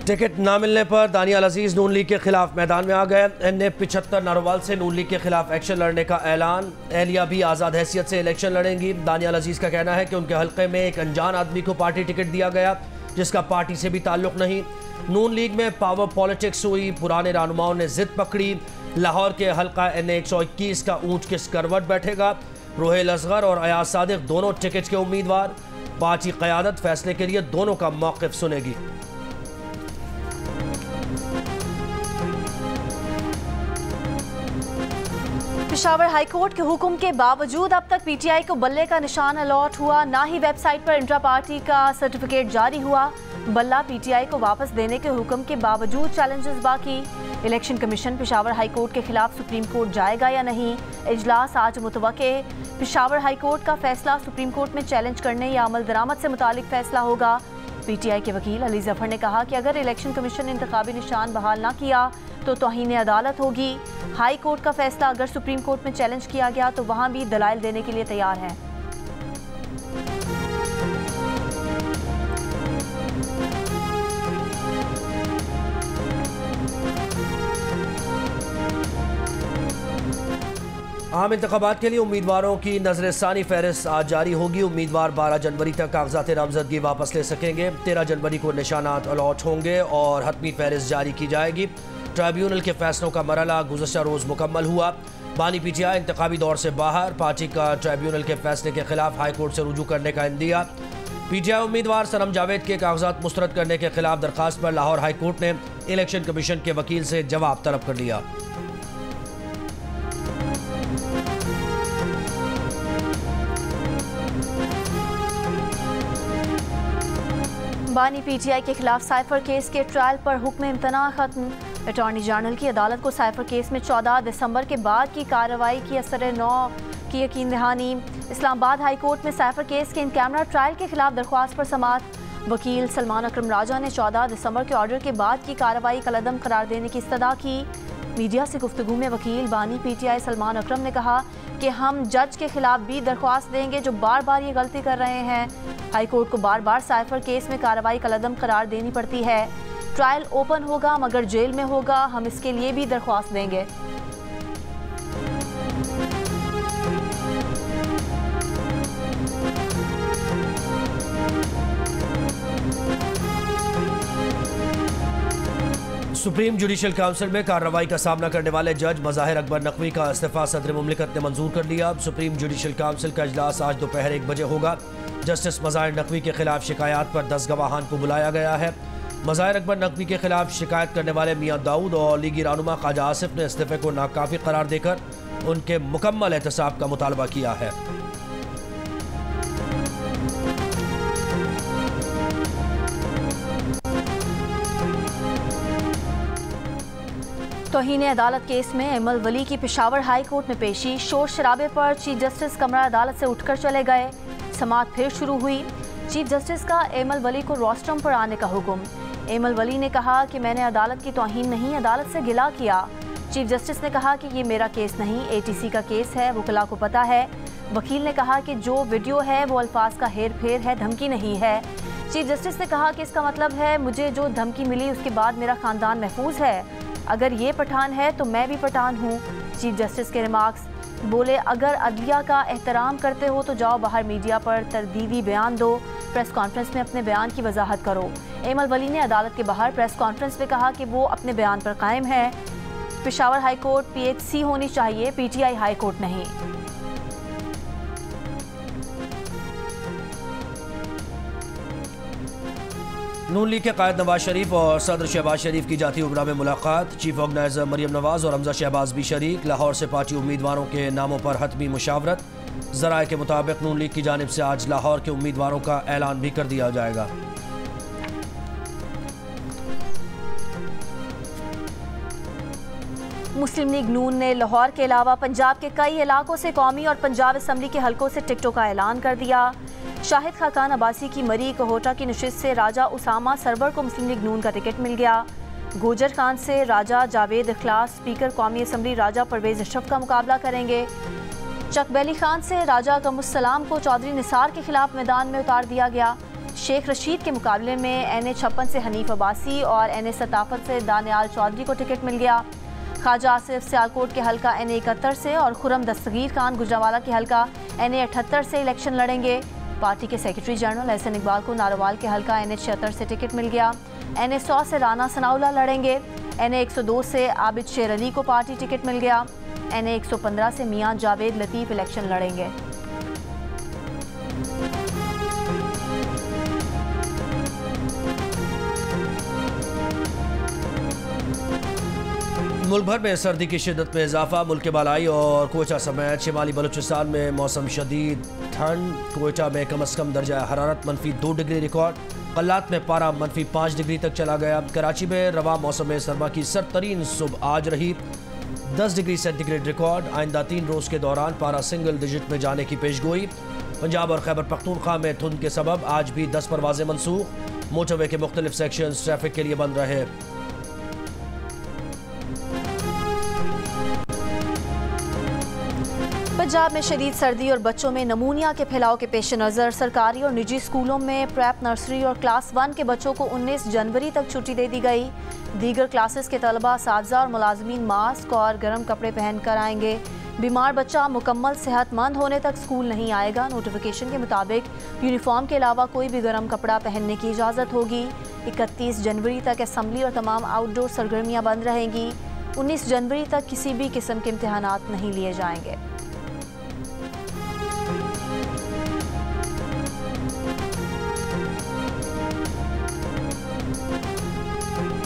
Ticket न मिलने पर दानियाल अजीज नून लीग के खिलाफ मैदान में आ गए। NA 75 नारोवाल से नून लीग के खिलाफ एक्शन लड़ने का ऐलान। एहलिया भी आज़ाद हैसियत से इलेक्शन लड़ेंगी। दानियाल अजीज का कहना है कि उनके हल्के में एक अनजान आदमी को पार्टी टिकट दिया गया जिसका पार्टी से भी ताल्लुक नहीं। नून लीग में पावर पॉलिटिक्स हुई, पुराने रहनुमाओं ने जिद पकड़ी। लाहौर के हल्का NA 121 का ऊंच किस करवट बैठेगा। रोहेल असगर और अयाज सादिक दोनों टिकट के उम्मीदवार। पार्टी क़यादत फैसले के लिए दोनों का मौक़िफ़ सुनेगी। पेशावर हाईकोर्ट के हुक्म के बावजूद अब तक PTI को बल्ले का निशान अलॉट हुआ, ना ही वेबसाइट पर इंट्रा पार्टी का सर्टिफिकेट जारी हुआ। बल्ला PTI को वापस देने के हुक्म के बावजूद चैलेंजेस बाकी। इलेक्शन कमीशन पेशावर हाईकोर्ट के खिलाफ सुप्रीम कोर्ट जाएगा या नहीं, इजलास आज मुतवक्के। पेशावर हाईकोर्ट का फैसला सुप्रीम कोर्ट में चैलेंज करने या अमल दरामद से मुतालिक फैसला होगा। PTI के वकील अली जफर ने कहा कि अगर इलेक्शन कमीशन ने इंतखाबी निशान बहाल ना किया तो तौहीन अदालत होगी। हाई कोर्ट का फैसला अगर सुप्रीम कोर्ट में चैलेंज किया गया तो वहां भी दलाइल देने के लिए तैयार हैं। आम इंतखाबात के लिए उम्मीदवारों की नजरसानी फहरिस्त आज जारी होगी। उम्मीदवार 12 जनवरी तक कागजात नामजदगी वापस ले सकेंगे। 13 जनवरी को निशानात अलॉट होंगे और हतमी फहरिस्त जारी की जाएगी। ट्राइब्यूनल के फैसलों का मरहला गुज़श्ता रोज़ मुकम्मल हुआ। बानी PTI इंतखाबी दौर से बाहर। पार्टी का ट्राइब्यूनल के फैसले के खिलाफ हाई कोर्ट से रुजू करने का इंदिया। PTI उम्मीदवार सनम जावेद के कागजात मुस्तरद करने के खिलाफ दरखास्त पर लाहौर हाई कोर्ट ने इलेक्शन कमीशन के वकील से जवाब तलब कर लिया। बानी PTI के खिलाफ साइफर केस के ट्रायल पर हुक्म इम्तना खत्म। अटॉर्नी जनरल की अदालत को साइफर केस में 14 दिसंबर के बाद की कार्रवाई की असर 9 की यकीन दहानी। इस्लामाबाद हाई कोर्ट में साइफर केस के इन कैमरा ट्रायल के खिलाफ दरख्वास्त पर समाअत। वकील सलमान अकरम राजा ने 14 दिसंबर के ऑर्डर के बाद की कार्रवाई कलअदम करार देने की इस्तदा की। मीडिया से गुफ्तगू में वकील बानी PTI सलमान अकरम ने कहा कि हम जज के खिलाफ भी दरख्वास्त देंगे जो बार बार ये गलती कर रहे हैं। हाई कोर्ट को बार बार साइफर केस में कार्रवाई कलअदम करार देनी पड़ती है। ट्रायल ओपन होगा मगर जेल में होगा, हम इसके लिए भी दरख्वास्त देंगे। सुप्रीम जुडिशल काउंसिल में कार्रवाई का सामना करने वाले जज मज़ाहिर अकबर नकवी का इस्तीफा सदर मुमलिकत ने मंजूर कर लिया। सुप्रीम जुडिशल काउंसिल का इजलास आज दोपहर 1 बजे होगा। जस्टिस मज़ाहिर नकवी के खिलाफ शिकायत पर 10 गवाहान को बुलाया गया है। मज़ाहिर अकबर नकवी के खिलाफ शिकायत करने वाले मियां दाऊद और लीगी रहनुमा ख्वाजा आसिफ ने इस्तीफे को नाकाफी करार देकर उनके मुकम्मल एहतसाब का मुतालबा किया है। तौहीन अदालत केस में एमल वली की पेशावर हाई कोर्ट में पेशी। शोर शराबे पर चीफ जस्टिस कमरा अदालत से उठकर चले गए। समाअत फिर शुरू हुई। चीफ जस्टिस का एमल वली को रोस्ट्रम पर आने का हुक्म। एमल वली ने कहा कि मैंने अदालत की तौहीन नहीं, अदालत से गिला किया। चीफ जस्टिस ने कहा कि ये मेरा केस नहीं, ATC का केस है, वकला को पता है। वकील ने कहा कि जो वीडियो है वो अल्फाज का हेर फेर है, धमकी नहीं है। चीफ जस्टिस ने कहा कि इसका मतलब है मुझे जो धमकी मिली उसके बाद मेरा खानदान महफूज है। अगर ये पठान है तो मैं भी पठान हूँ। चीफ जस्टिस के रिमार्क्स बोले, अगर अदलिया का एहतराम करते हो तो जाओ बाहर मीडिया पर तरदीदी बयान दो, प्रेस कॉन्फ्रेंस में अपने बयान की वजाहत करो। एमल वली ने अदालत के बाहर प्रेस कॉन्फ्रेंस में कहा कि वो अपने बयान पर कायम है। पेशावर हाई कोर्ट PHC होनी चाहिए, PTI हाई कोर्ट नहीं। नून लीग के कायद नवाज शरीफ और सदर शहबाज शरीफ की जाती उमरा में मुलाकात। चीफ ऑर्गेनाइजर मरियम नवाज और हमजा शहबाज भी शरीक। लाहौर से पार्टी उम्मीदवारों के नामों पर हतमी मुशावरत। ज़राए के मुताबिक नून लीग की जानिब से आज लाहौर के उम्मीदवारों का ऐलान भी कर दिया जाएगा। मुस्लिम लीग नून ने लाहौर के अलावा पंजाब के कई इलाकों से कौमी और पंजाब असम्बली के हलकों से टिकटों का ऐलान कर दिया। शाहिद खाकान अब्बासी की मरी कोहोटा की नशिस्त से राजा उसामा सरवर को मुस्लिम लीग नून का टिकट मिल गया। गोजर खान से राजा जावेद इखलास स्पीकर कौमी असम्बली राजा परवेज अशरफ का मुकाबला करेंगे। चकबैली खान से राजा कमुस्सलाम को चौधरी निसार के खिलाफ मैदान में उतार दिया गया। शेख रशीद के मुकाबले में NA56 से हनीफ अब्बासी और NA57 से दानियाल चौधरी को टिकट मिल गया। ख्वाजा आसिफ सियालकोट के हल्का NA71 से और खुरम दस्तगीर खान गुजरावाला के हल्का NA78 से इलेक्शन लड़ेंगे। पार्टी के सेक्रेटरी जनरल एहसन इकबाल को नारोवाल के हल्का NA76 से टिकट मिल गया। NA100 से राना सनाउल्लाह लड़ेंगे। NA102 से आबिद शेर अली को पार्टी टिकट मिल गया। NA115 से मियां जावेद लतीफ़ इलेक्शन लड़ेंगे। मुल्क भर में सर्दी की शिद्दत में इजाफा। मुल्क के बालाई और कोयटा समेत शिमाली बलूचिस्तान में मौसम शदीद ठंड। कोयटा में कम अज़ कम दर्जा हरारत -2 डिग्री रिकॉर्ड। कल्लात में पारा -5 डिग्री तक चला गया। कराची में रवा मौसम सरमा की सरतरीन सुबह आज रही। 10 डिग्री सेंटीग्रेड रिकॉर्ड। आइंदा 3 रोज़ के दौरान पारा सिंगल डिजिट में जाने की पेशगोई। पंजाब और खैबर पख्तूनख्वा में धुंध के सबब आज भी 10 परवाज़ें मनसूख। मोटरवे के मुख्तलिफ सेक्शंस ट्रैफिक के लिए बंद रहे। पंजाब में शदीद सर्दी और बच्चों में नमूनिया के फैलाव के पेश नज़र सरकारी और निजी स्कूलों में प्रेप नर्सरी और क्लास 1 के बच्चों को 19 जनवरी तक छुट्टी दे दी गई। दीगर क्लासेस के तलबा, साथीज़ा और मुलाजमीन मास्क और गर्म कपड़े पहन कर आएंगे। बीमार बच्चा मुकम्मल सेहतमंद होने तक स्कूल नहीं आएगा। नोटिफिकेशन के मुताबिक यूनिफॉर्म के अलावा कोई भी गर्म कपड़ा पहनने की इजाज़त होगी। 31 जनवरी तक असम्बली और तमाम आउटडोर सरगर्मियाँ बंद रहेंगी। 19 जनवरी तक किसी भी किस्म के इम्तहानात नहीं लिए जाएंगे।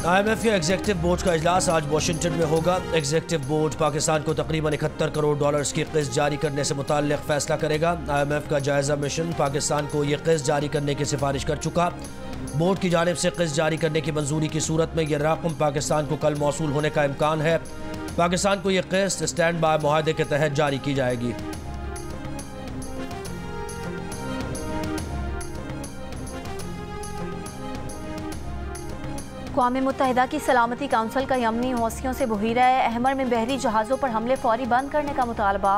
IMF या एग्जीक्यूटिव बोर्ड का इजलास आज वाशिंगटन में होगा। एग्जीक्यूटिव बोर्ड पाकिस्तान को तकरीबन 71 करोड़ डॉलर्स की क़िस्त जारी करने से मुताल्लिक़ फैसला करेगा। IMF का जायज़ा मिशन पाकिस्तान को ये क़िस्त जारी करने की सिफारिश कर चुका। बोर्ड की जानिब से क़िस्त जारी करने की मंजूरी की सूरत में यह रकम पाकिस्तान को कल मौसूल होने का इम्कान है। पाकिस्तान को यह क़िस्त स्टैंड बाय मुआहदे के तहत जारी की जाएगी। अक़वाम मुत्तहिदा की सलामती काउंसिल का यमनी हौसियों से बहीरा अहमर में बहरी जहाज़ों पर हमले फौरी बंद करने का मुतालबा।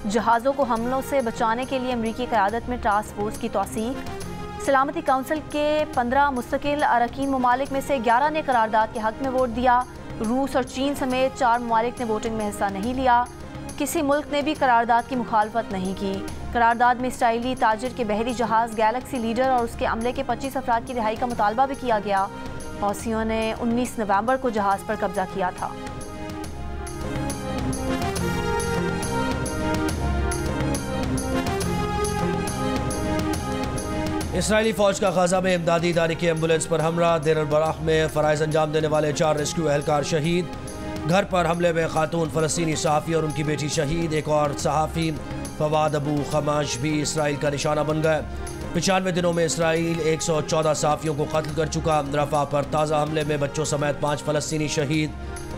जहाज़ों को हमलों से बचाने के लिए अमरीकी क़यादत में टास्क फोर्स की तौसीक। सलामती काउंसिल के 15 मुस्तकिल अरकान ममालिक में से 11 ने करारदाद के हक़ में वोट दिया। रूस और चीन समेत 4 ममालिक ने वोटिंग में हिस्सा नहीं लिया। किसी मुल्क ने भी करारदाद की मुखालफत नहीं की। करारदाद में इसराइली ताजिर के बहरी जहाज़ गैलेक्सी लीडर और उसके अमले के 25 अफराद की रिहाई का मुतालबा भी किया गया। हौसियों ने 19 नवंबर को जहाज़ पर कब्जा किया था। इसराइली फौज का गाजा में इमदादी इदारे की एम्बुलेंस पर हमला। देर अल बलाह में फ़राइज़ अंजाम देने वाले 4 रेस्क्यू एहलकार शहीद। घर पर हमले में खातून फ़लस्तीनी सहाफ़ी और उनकी बेटी शहीद। एक और सहाफ़ी फवाद अबू खमाश भी इसराइल का निशाना बन गए। 95 दिनों में इसराइल 114 सहाफ़ियों को कत्ल कर चुका। रफ़ा पर ताज़ा हमले में बच्चों समेत 5 फ़लस्तीनी शहीद।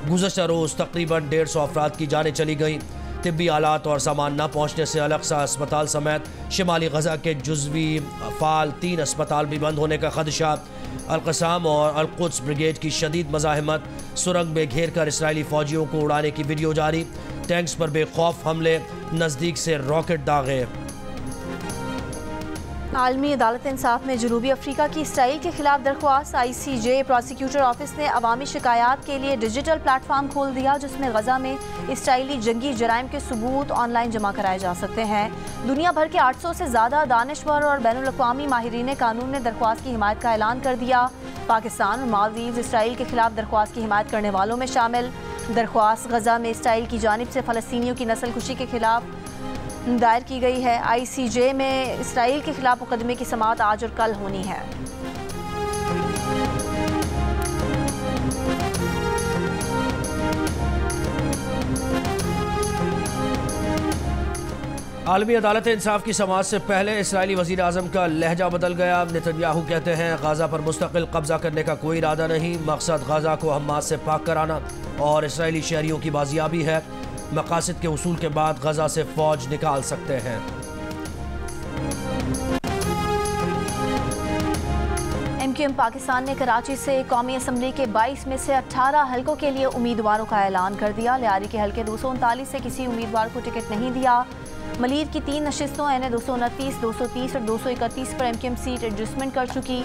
गुज़श्ता रोज़ तकरीबन 150 अफराद की जानें चली गईं। तिब्बी आलात और सामान न पहुँचने से अलक्सा अस्पताल समेत शिमाली गजा के जुज़वी फ़ाल 3 अस्पताल भी बंद होने का खदशा। अल-क़साम और अल-कुद्स ब्रिगेड की शदीद मज़ाहमत। सुरंग में घेर कर इसराइली फ़ौजियों को उड़ाने की वीडियो जारी। टैंक्स पर बेखौफ हमले, नज़दीक से रॉकेट दागे। आलमी अदालत इंसाफ में जनूबी अफ्रीका की इसराइल के खिलाफ दरख्वास्त। ICJ प्रोसिक्यूटर ऑफिस ने अवामी शिकायत के लिए डिजिटल प्लेटफॉर्म खोल दिया, जिसमें गजा में इसराइली जंगी जराइम के सबूत ऑनलाइन जमा कराए जा सकते हैं। दुनिया भर के 800 से ज़्यादा दानिशवर और बैनुल-अक़वामी माहिरीन कानून ने दरख्वास्त की हिमायत का ऐलान कर दिया। पाकिस्तान और मालदीव इसराइल के खिलाफ दरख्वास्त की हिमायत करने वालों में शामिल। दरख्वास्त गजा में इसराइल की जानिब से फ़लस्तीनियों की नस्लकुशी के खिलाफ दायर की गई है। ICJ में इसराइल के खिलाफ मुकदमे की समाअत आज और कल होनी है। आलमी अदालत इंसाफ की समाअत से पहले इसराइली वज़ीर आज़म का लहजा बदल गया। नेतन्याहू कहते हैं गाज़ा पर मुस्तकिल कब्जा करने का कोई इरादा नहीं। मकसद गाज़ा को हमास से पाक कराना और इसराइली शहरियों की बाजियाबी है। मकासद के उसूल के बाद गजा से फौज निकाल सकते हैं। MQM पाकिस्तान ने कराची से कौमी असम्बली के 22 में से 18 हलकों के लिए उम्मीदवारों का ऐलान कर दिया। लियारी के हलके 239 से किसी उम्मीदवार को टिकट नहीं दिया। मलीर की 3 नशिस्तों NA 229, 230 और 231 पर MQM सीट एडजस्टमेंट कर चुकी।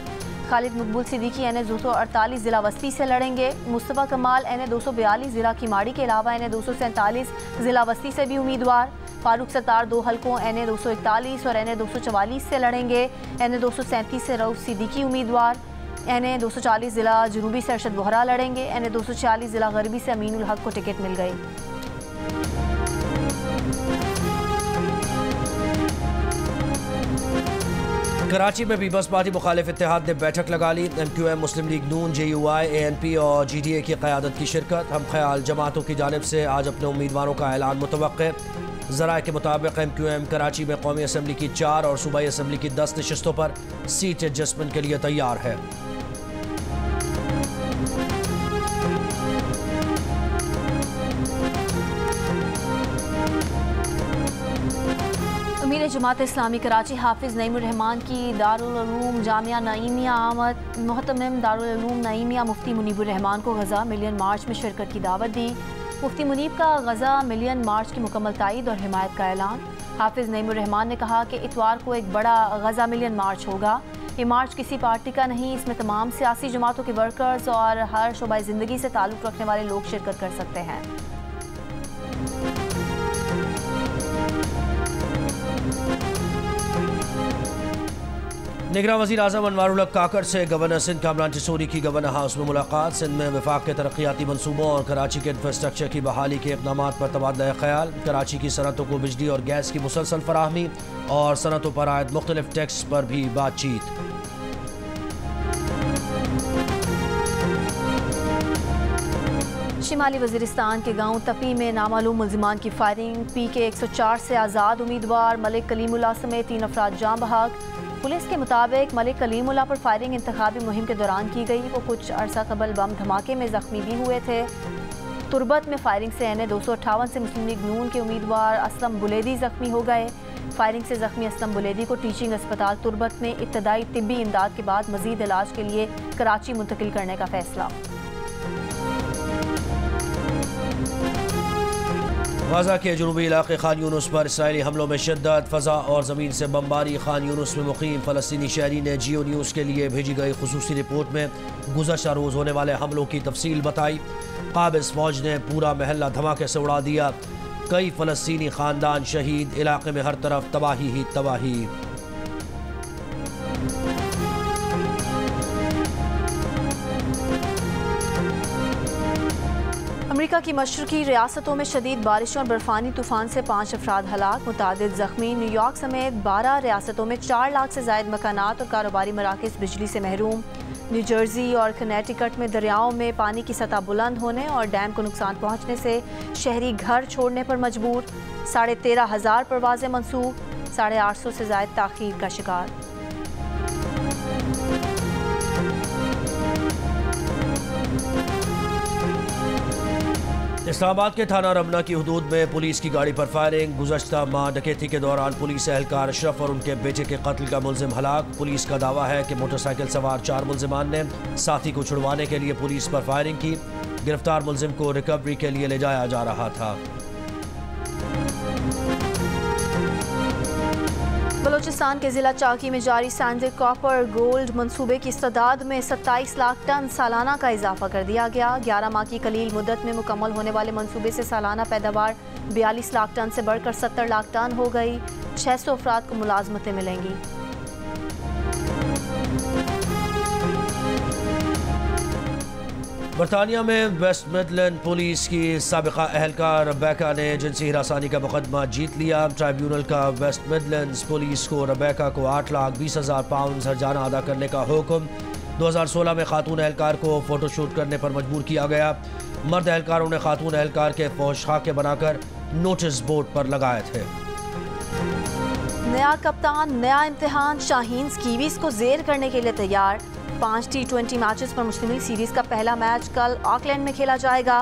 खालिद मकबूल सिद्दीकी NA 248 जिला वस्ती से लड़ेंगे। मुस्तफ़ा कमाल NA 242 जिला किमाड़ी के अलावा NA 247 जिला वस्ती से भी उम्मीदवार। फारूक सत्तार 2 हलकों NA 241 और NA 244 से लड़ेंगे। NA 237 से रऊफ सिद्दीकी उम्मीदवार। NA 240 जिला जनूबी से अरशद बोहरा लड़ेंगे। NA 246 जिला गरबी से अमीनुल हक को टिकट मिल गई। कराची में पीपल्स पार्टी मुखालिफ इत्तेहाद ने बैठक लगा ली। MQM, मुस्लिम लीग नून, JUI, ANP और GDA की क़यादत की शिरकत। हम ख्याल जमातों की जानिब से आज अपने उम्मीदवारों का ऐलान मुतवक्के। ज़राए के मुताबिक MQM कराची में कौमी असम्बली की 4 और सूबाई असम्बली की 10 नशिस्तों पर सीट एडजस्टमेंट के लिए तैयार है। अमीर जमात इस्लामी कराची हाफिज़ नईमुर रहमान की दारुल उलूम जामिया नईमिया आमद। मुहतमिम दारुल उलूम नईमिया मुफ्ती मुनीबुर रहमान को गज़ा मिलियन मार्च में शिरकत की दावत दी। मुफ्ती मुनीब का गज़ा मिलियन मार्च की मुकम्मल तायद और हिमायत का ऐलान। हाफिज़ नईमुर रहमान ने कहा कि इतवार को एक बड़ा गज़ा मिलियन मार्च होगा। ये मार्च किसी पार्टी का नहीं, इसमें तमाम सियासी जमातों के वर्कर्स और हर शोबाए ज़िंदगी से ताल्लुक़ रखने वाले लोग शिरकत कर सकते हैं। निगरान वज़ीर आज़म अनवारुल हक काकड़ से गवर्नर सिंध कामरान चिसोरी की गवर्नर हाउस में मुलाकात। सिंध में वफाक के तरक्याती मनसूबों और कराची के इंफ्रास्ट्रक्चर की बहाली के इक़दाम पर तबादला ख्याल। कराची की सनतों को बिजली और गैस की मुसलसल फराहमी और सनतों पर आयद मुख्तलिफ टैक्स पर भी बातचीत। शिमाली वज़ीरिस्तान के गांव तपी में नामालूम मुल्ज़िमान की फायरिंग। PK 104 से आज़ाद उम्मीदवार मलिक कलीमुल्लाह समेत 3 अफराद जाँ बहक। पुलिस के मुताबिक मलिक कलीमुल्लाह पर फायरिंग इंतखाबी मुहिम के दौरान की गई। वो कुछ अरसा कबल बम धमाके में जख्मी भी हुए थे। तुरबत में फायरिंग से NA 258 से मुस्लिम लीग नून के उम्मीदवार असलम बुलेदी जख्मी हो गए। फायरिंग से जख्मी असलम बुलेदी को टीचिंग अस्पताल तुरबत में इब्तदाई तिब्बी इमदाद के बाद मजीद इलाज के लिए कराची मुंतकिल करने का फैसला। गाज़ा के जनूबी इलाके खान यूनुस पर इसराइली हमलों में शिद्दत। फ़ज़ा और ज़मीन से बमबारी। खान यूनुस में मुक़ीम फ़लस्तीनी शहरी ने जियो न्यूज़ के लिए भेजी गई खुसूसी रिपोर्ट में गुज़श्ता रोज़ होने वाले हमलों की तफसील बताई। काबिज़ फ़ौज ने पूरा महल्ला धमाके से उड़ा दिया। कई फ़लस्तीनी ख़ानदान शहीद। इलाके में हर तरफ तबाही ही तबाही। अमेरिका की मशरकी रियासतों में शदीद बारिशों और बर्फानी तूफान से 5 अफराद हलाक, मुतादिद जख्मी। न्यूयॉर्क समेत 12 रियासतों में 4 लाख से ज़ायद मकानात और कारोबारी मराकज़ बिजली से महरूम। न्यू जर्सी और कनेटिकट में दरियाओं में पानी की सतह बुलंद होने और डैम को नुकसान पहुँचने से शहरी घर छोड़ने पर मजबूर। 13,500 परवाज़ें मनसूख। 850 से ज़ायद ताख़ीर का शिकार। इस्लामाबाद के थाना रमना की हदूद में पुलिस की गाड़ी पर फायरिंग। गुज़श्ता माह डकैती के दौरान पुलिस एहलकार अशरफ और उनके बेटे के कत्ल का मुल्ज़िम हलाक। पुलिस का दावा है कि मोटरसाइकिल सवार 4 मुल्ज़िमान ने साथी को छुड़वाने के लिए पुलिस पर फायरिंग की। गिरफ्तार मुल्ज़िम को रिकवरी के लिए ले जाया जा रहा था। बलोचिस्तान के ज़िला चाकी में जारी सैंडिक कॉपर गोल्ड मंसूबे की इस्तेदाद में 27 लाख टन सालाना का इजाफा कर दिया गया। 11 माह की कलील मुद्दत में मुकम्मल होने वाले मंसूबे से सालाना पैदावार 42 लाख टन से बढ़कर 70 लाख टन हो गई। 600 अफराद को मुलाजमतें मिलेंगी। बरतानिया में वेस्ट मिडलैंड पुलिस की साबिका एहलकार रबैका ने जिनसी हिरासानी का मुकदमा जीत लिया। ट्राइब्यूनल का वेस्ट मिडलैंड्स पुलिस को रबैका को 8,20,000 पाउंड हर्जाना अदा करने का हुक्म। 2016 में खातून एहलकार को फोटोशूट करने पर मजबूर किया गया। मर्द एहलकारों ने खातून एहलकार के फौज खाके बनाकर नोटिस बोर्ड पर लगाए थे। नया कप्तान, नया इम्तिहान। शाहीन कीवीज को जेर करने के लिए तैयार। 5 T20 मैचेस पर मुश्तमिल सीरीज का पहला मैच कल ऑकलैंड में खेला जाएगा।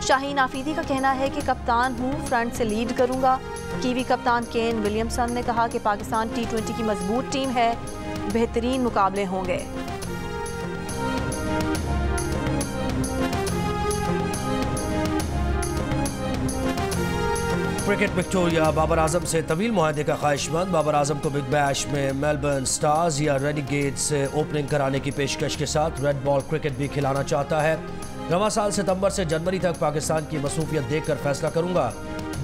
शाहीन आफरीदी का कहना है कि कप्तान हूँ, फ्रंट से लीड करूंगा। कीवी कप्तान केन विलियमसन ने कहा कि पाकिस्तान T20 की मजबूत टीम है, बेहतरीन मुकाबले होंगे। क्रिकेट विक्टोरिया बाबर आजम से तवील मुआहदे का ख्वाहिशमंद। बाबर आजम को बिग बैश में मेलबर्न स्टार्स या रेनिगेट्स से ओपनिंग कराने की पेशकश के साथ रेड बॉल क्रिकेट भी खिलाना चाहता है। रवां साल सितंबर से जनवरी तक पाकिस्तान की मसरूफियत देखकर फैसला करूंगा,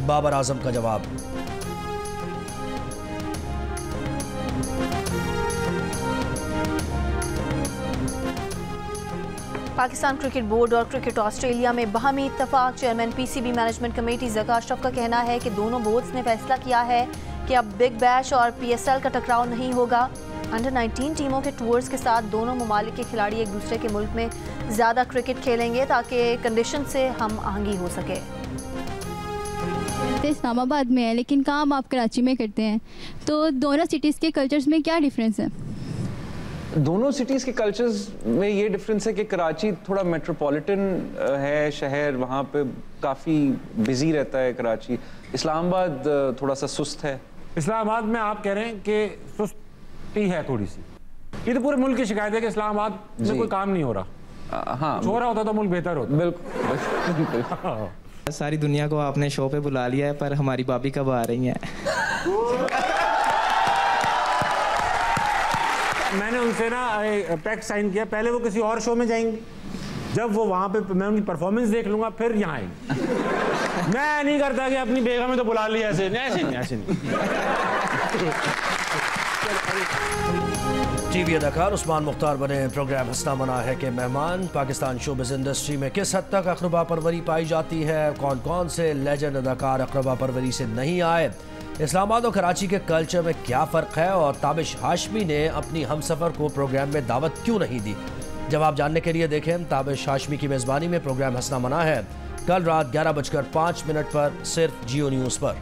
बाबर आजम का जवाब। पाकिस्तान क्रिकेट बोर्ड और क्रिकेट ऑस्ट्रेलिया में बाहमी इत्तफाक। Chairman PCB management committee Zaka Ashraf का कहना है कि दोनों बोर्ड्स ने फैसला किया है कि अब बिग बैश और पीएसएल का टकराव नहीं होगा। अंडर 19 टीमों के टूर्स के साथ दोनों ममालिक के खिलाड़ी एक दूसरे के मुल्क में ज़्यादा क्रिकेट खेलेंगे ताकि कंडीशन से हम आहंगी हो सके। इस्लामाबाद में है लेकिन काम आप कराची में करते हैं, तो दोनों सिटीज़ के कल्चर्स में क्या डिफरेंस है? दोनों सिटीज़ के कल्चर्स में ये डिफरेंस है कि कराची थोड़ा मेट्रोपॉलिटन है शहर, वहाँ पे काफ़ी बिजी रहता है कराची। इस्लामाबाद थोड़ा सा सुस्त है। इस्लामाबाद में आप कह रहे हैं कि सुस्ती है थोड़ी सी। ये तो पूरे मुल्क की शिकायत है कि इस्लामाबाद में कोई काम नहीं हो रहा। हाँ, हो रहा होता तो मुल्क बेहतर होता। बिल्कुल। सारी दुनिया को आपने शो पे बुला लिया है, पर हमारी भाभी कब आ रही हैं? मैंने उनसे ना पैक्ट साइन किया, पहले वो किसी और शो में जाएंगी, जब वो वहाँ पे मैं उनकी परफॉर्मेंस देख लूँगा फिर यहाँ आएंगी। मैं नहीं करता कि अपनी बेगम में तो बुला लिया ऐसे नहीं। टीवी अदाकार उस्मान मुख्तार बने प्रोग्राम हंसना मना है के मेहमान। पाकिस्तान शोबिज़ इंडस्ट्री में किस हद तक अक़रबा परवरी पाई जाती है, कौन कौन से लेजेंड अदाकार अक़रबा परवरी से नहीं आए, इस्लामाबाद और कराची के कल्चर में क्या फ़र्क है, और ताबिश हाशमी ने अपनी हमसफ़र को प्रोग्राम में दावत क्यों नहीं दी। जवाब जानने के लिए देखें ताबिश हाशमी की मेज़बानी में प्रोग्राम हंसना मना है, कल रात 11:05 पर सिर्फ जियो न्यूज़ पर।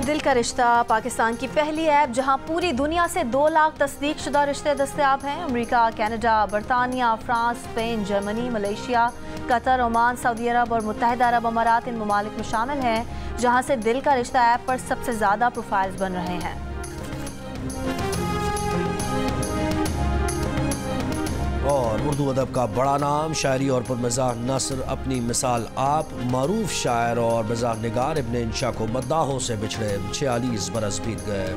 दिल का रिश्ता पाकिस्तान की पहली ऐप जहां पूरी दुनिया से 2 लाख तस्दीक शुदा रिश्ते दस्तयाब हैं। अमेरिका, कनाडा, बरतानिया, France, Spain, Germany, Malaysia, Qatar, Oman, सऊदी अरब और मुत्तहिदा अरब अमारात इन ममालिक में शामिल हैं जहां से दिल का रिश्ता ऐप पर सबसे ज़्यादा प्रोफाइल्स बन रहे हैं। और उर्दू अदब का बड़ा नाम, शायरी और पुरमज़ाह नस्र अपनी मिसाल आप, मरूफ शायर और मज़ाह निगार इब्न इंशा को मद्दाहों से बिछड़े 46 बरस बीत गए।